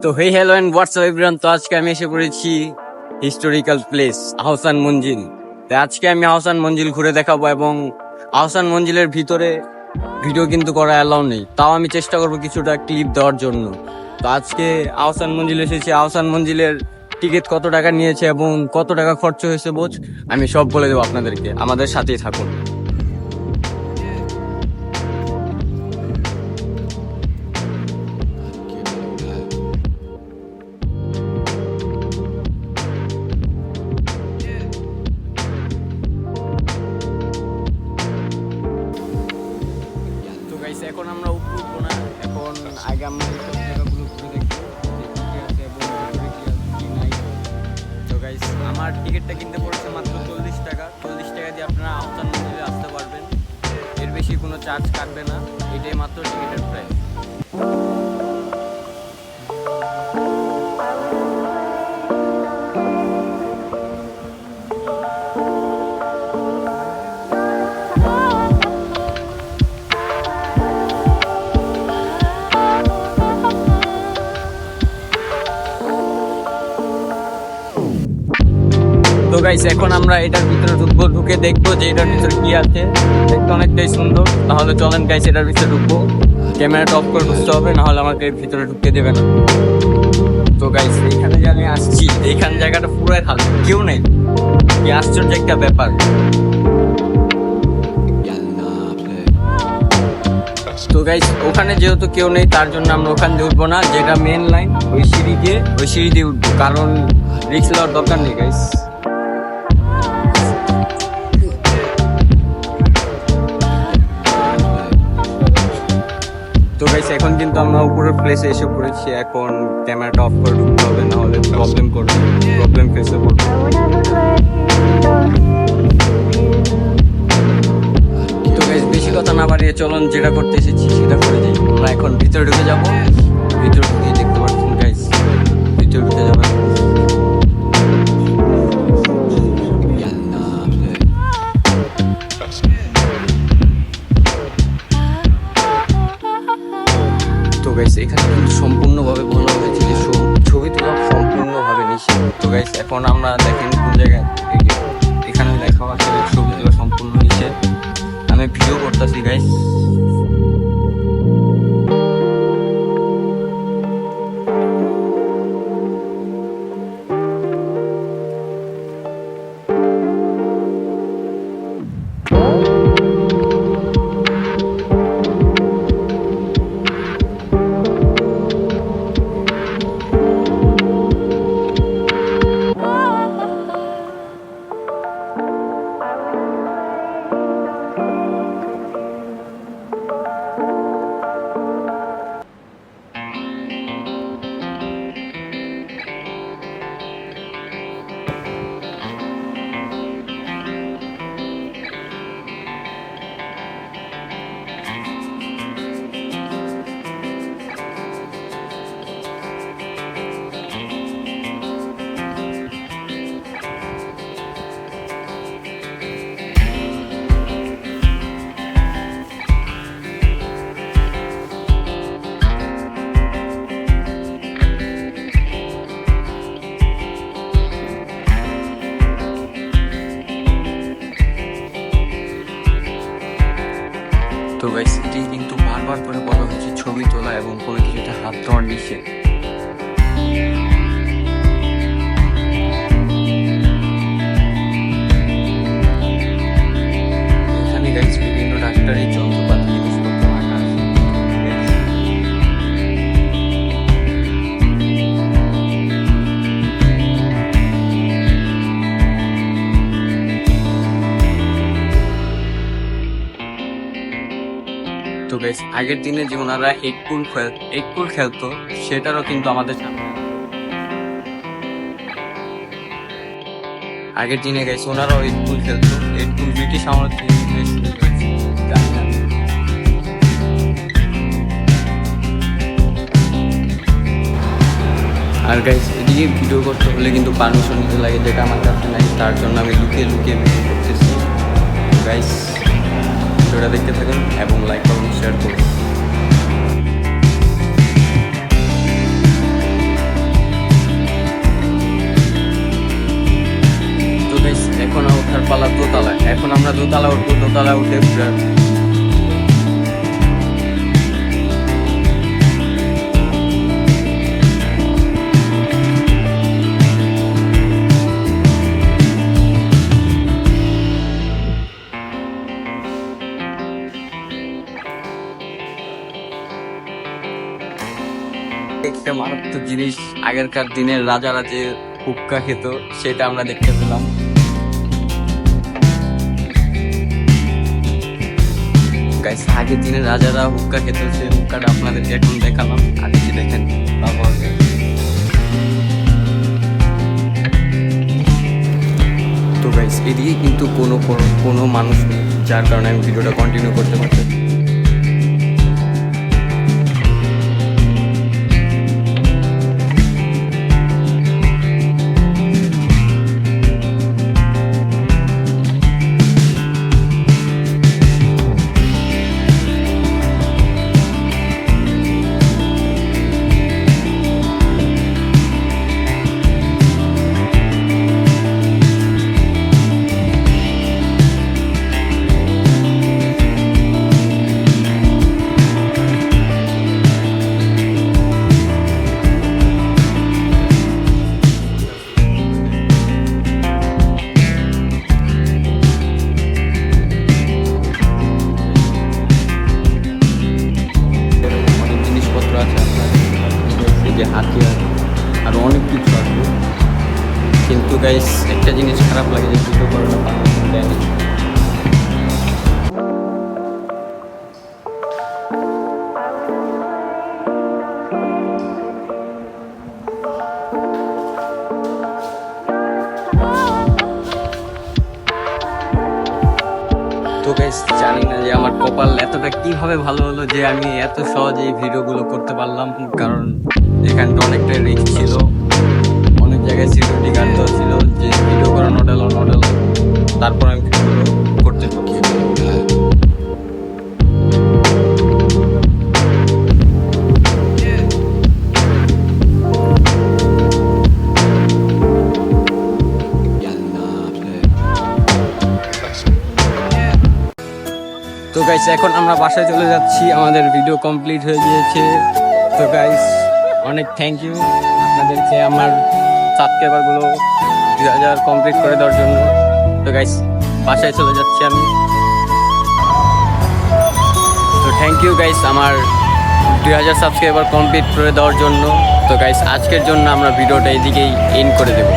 তো hey hello and what's up everyone. তো আজকে আমি এসে পড়েছি হিস্টোরিক্যাল প্লেস আহসান মঞ্জিল। তো আজকে আমি আহসান মঞ্জিল ঘুরে দেখাবো এবং আহসান মঞ্জিলের ভিতরে ভিডিও কিন্তু করা অ্যালাউ নেই, তাও আমি চেষ্টা করবো কিছুটা ক্লিপ দেওয়ার জন্য। তো আজকে আহসান মঞ্জিল এসেছি। আহসান মঞ্জিলের টিকিট কত টাকা নিয়েছে এবং কত টাকা খরচ হয়েছে আমি সব বলে দেবো আপনাদেরকে, আমাদের সাথেই থাকুন। তো গাইস এখন আমরা উপরে উঠবো না, এখন আগে আমরা এইসব জায়গাগুলো ঘুরে দেখবো যে কি কি আছে এবং ভিতরে কি আছে কি নাই। তো গাইস আমার টিকিটটা কিনতে পড়েছে মাত্র 40 টাকা। 40 টাকা দিয়ে আপনারা আহসান মঞ্জিলে আসতে পারবেন, এর বেশি কোনো চার্জ কাটবে না, এটাই মাত্র টিকিটের প্রাইস। তো গাইস এখন আমরা এটার ভিতরে ঢুকবো, ঢুকে দেখবো যে এটার ভিতরে কি আছে। দেখতে অনেকটাই সুন্দর, তাহলে চলেন গাইস এটার ভিতরে ঢুকবো। ক্যামেরাটা অফ করে ঢুকতে হবে, নাহলে আমাকে ভিতরে ঢুকতে দেবে না। তো গাইস এইখানে যে আমি আসছি, এইখানে জায়গাটা পুরাই খালি, কেউ নেই। কি আশ্চর্য একটা ব্যাপার। তো গাইস ওখানে যেহেতু কেউ নেই, তার জন্য আমরা ওখান দিয়ে উঠবো না, যেটা মেন লাইন ওই সিঁড়ি দিয়ে উঠবো, কারণ রিস্ক নেওয়ার দরকার নেই গাইস। তো গাইস এখন কিন্তু আমরা উপরের প্লেসে এসে পড়েছি, এখন ক্যামেরাটা অফ করে ঢুকতে হবে, নাহলে প্রবলেম ফেসে পড়বো। তো গাইস বেশি কথা না বাড়িয়ে চলুন যেটা করতে এসেছি সেটা করে যাই। আমরা এখন ভিতরে ঢুকে যাবো, ভিতরে ঢুকে দেখতে পাচ্ছেন গাইস, ভিতরে ঢুকে যাবেন। তো গাইস এখানে কিন্তু সম্পূর্ণভাবে বলা হয়েছে যে ছবি তোলা সম্পূর্ণভাবে নিষেধ। তো গাইস এখন আমরা দেখেন কোন জায়গায়, এখানে লেখা আছে যে ছবি তোলা সম্পূর্ণ নিষেধ। আমি ভিডিও করতেছি গাইস। তো গাইস এটি কিন্তু বারবার করে বলা হয়েছে ছবি তোলা এবং কোনো কিছুতে হাত দেওয়ার নিষেধ। এখানে গাইস বিভিন্ন ডাক্তারি যন্ত্রপাতি জিনিসপত্র রাখা আছে। তো গাইস আগের দিনে যে ওনারা এইট পুল খেলতো, সেটারও কিন্তু আমাদের সামনে আগের দিনে গাইস ওনারাও এইট পুল খেলতো। এইট পুল ব্রিটিশ আমল থেকে আর গাইস এদিকে ভিডিও করতে হলে কিন্তু পারমিশন নিতে লাগে, যেটা আমার কাছে নাই, তার জন্য আমি লুকিয়ে ভিডিও করতেছি। গাইস ভিডিওটা দেখতে থাকুন এবং লাইক করুন, শেয়ার করুন। দোতলায়। এখন আমরা দোতলা উঠবো, দোতলা উঠে একটা মারাত্মক জিনিস, আগেরকার দিনের রাজারা যে হুক্কা খেত সেটা আমরা দেখতে পেলাম। গাইস, আগের দিনের রাজারা হুক্কা খেত, সেই হুক্কাটা আপনাদেরকে এখন দেখালাম। আগে যে দেখেন তো গাইস, এদিকে কিন্তু কোনো মানুষ নেই, যার কারণে আমি ভিডিওটা কন্টিনিউ করতে পারছি। যে হাতিয়ার আর অনেক কিছু আছে, কিন্তু গাইস একটা জিনিস খারাপ লাগে যে ভিডিও করাটা পারমিশন দেয়নি। তো গাইস, জানি না যে আমার কপাল এতটা কিভাবে ভালো হলো যে আমি এত সহজেই ভিডিওগুলো করতে পারলাম, কারণ এখানটা অনেকটা রিস্ক ছিল, অনেক জায়গায় সিকিউরিটি গার্ডও ছিল যে ভিডিও করা নট এলাও। তারপর আমি ভিডিওগুলো করতে পারি। তো গাইস, এখন আমরা বাসায় চলে যাচ্ছি, আমাদের ভিডিও কমপ্লিট হয়ে গিয়েছে। তো গাইস, অনেক থ্যাংক ইউ আপনাদেরকে আমার সাবস্ক্রাইবারগুলো 2000 কমপ্লিট করে দেওয়ার জন্য। তো গাইস, বাসায় চলে যাচ্ছি আমি। তো থ্যাংক ইউ গাইস আমার 2000 সাবস্ক্রাইবার কমপ্লিট করে দেওয়ার জন্য। তো গাইস, আজকের জন্য আমরা ভিডিওটা এদিকেই এন্ড করে দেবো।